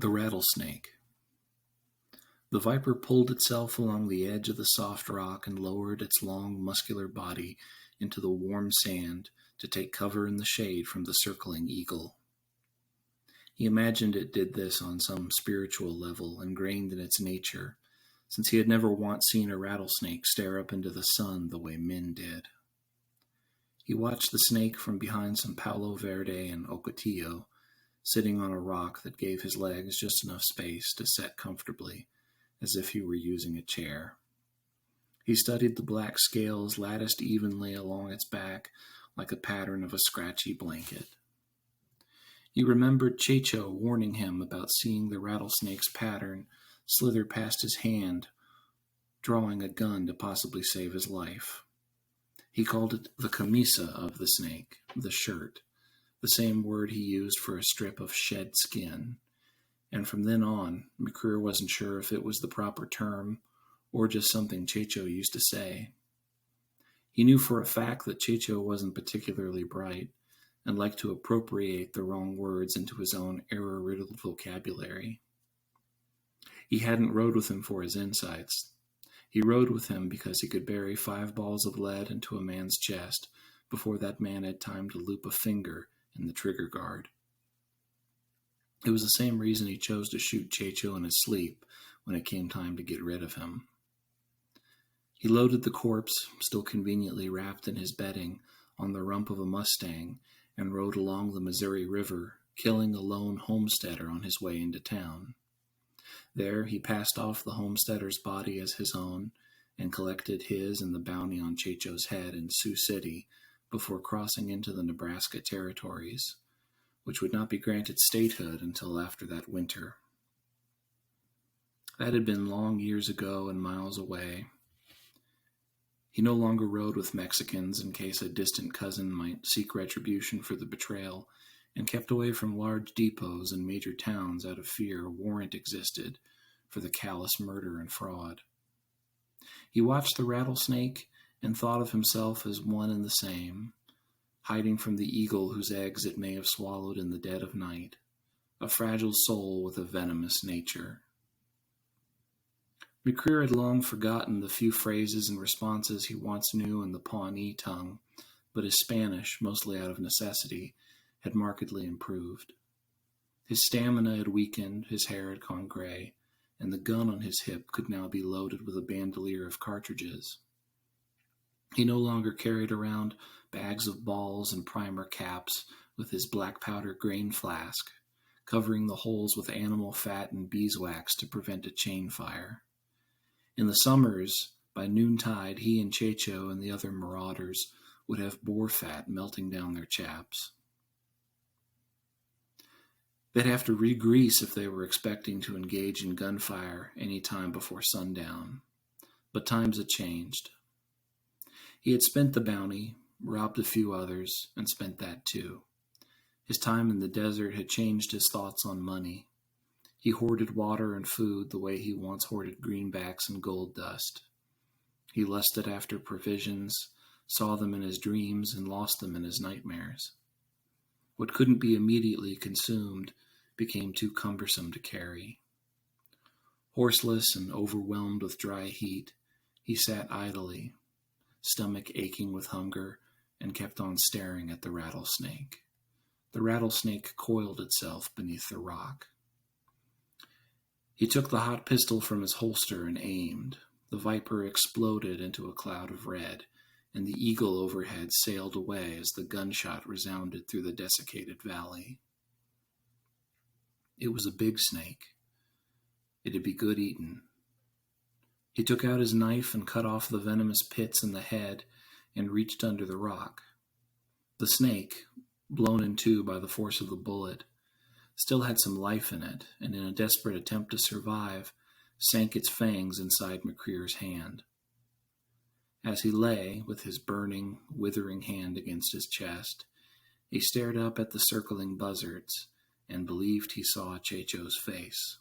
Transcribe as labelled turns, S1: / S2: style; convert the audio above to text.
S1: The rattlesnake. The viper pulled itself along the edge of the soft rock and lowered its long, muscular body into the warm sand to take cover in the shade from the circling eagle. He imagined it did this on some spiritual level ingrained in its nature, since he had never once seen a rattlesnake stare up into the sun the way men did. He watched the snake from behind some Palo Verde and Ocotillo, sitting on a rock that gave his legs just enough space to set comfortably, as if he were using a chair. He studied the black scales latticed evenly along its back like a pattern of a scratchy blanket. He remembered Checho warning him about seeing the rattlesnake's pattern slither past his hand, drawing a gun to possibly save his life. He called it the camisa of the snake, the shirt, the same word he used for a strip of shed skin. And from then on, McCreer wasn't sure if it was the proper term or just something Checho used to say. He knew for a fact that Checho wasn't particularly bright and liked to appropriate the wrong words into his own error-riddled vocabulary. He hadn't rode with him for his insights. He rode with him because he could bury 5 balls of lead into a man's chest before that man had time to loop a finger in the trigger guard. It was the same reason he chose to shoot Checho in his sleep when it came time to get rid of him. He loaded the corpse, still conveniently wrapped in his bedding, on the rump of a Mustang and rode along the Missouri River, killing a lone homesteader on his way into town. There he passed off the homesteader's body as his own and collected his and the bounty on Checho's head in Sioux City before crossing into the Nebraska territories, which would not be granted statehood until after that winter. That had been long years ago and miles away. He no longer rode with Mexicans in case a distant cousin might seek retribution for the betrayal, and kept away from large depots and major towns out of fear a warrant existed for the callous murder and fraud. He watched the rattlesnake and thought of himself as one and the same, hiding from the eagle whose eggs it may have swallowed in the dead of night, a fragile soul with a venomous nature. McCreer had long forgotten the few phrases and responses he once knew in the Pawnee tongue, but his Spanish, mostly out of necessity, had markedly improved. His stamina had weakened, his hair had gone gray, and the gun on his hip could now be loaded with a bandolier of cartridges. He no longer carried around bags of balls and primer caps with his black powder grain flask, covering the holes with animal fat and beeswax to prevent a chain fire. In the summers, by noontide, he and Checho and the other marauders would have boar fat melting down their chaps. They'd have to re-grease if they were expecting to engage in gunfire any time before sundown. But times had changed. He had spent the bounty, robbed a few others, and spent that too. His time in the desert had changed his thoughts on money. He hoarded water and food the way he once hoarded greenbacks and gold dust. He lusted after provisions, saw them in his dreams, and lost them in his nightmares. What couldn't be immediately consumed became too cumbersome to carry. Horseless and overwhelmed with dry heat, he sat idly, stomach aching with hunger, and kept on staring at the rattlesnake. The rattlesnake coiled itself beneath the rock. He took the hot pistol from his holster and aimed. The viper exploded into a cloud of red, and the eagle overhead sailed away as the gunshot resounded through the desiccated valley. It was a big snake. It'd be good eaten. He took out his knife and cut off the venomous pits in the head and reached under the rock. The snake, blown in two by the force of the bullet, still had some life in it, and in a desperate attempt to survive, sank its fangs inside McCreer's hand. As he lay, with his burning, withering hand against his chest, he stared up at the circling buzzards and believed he saw Checho's face.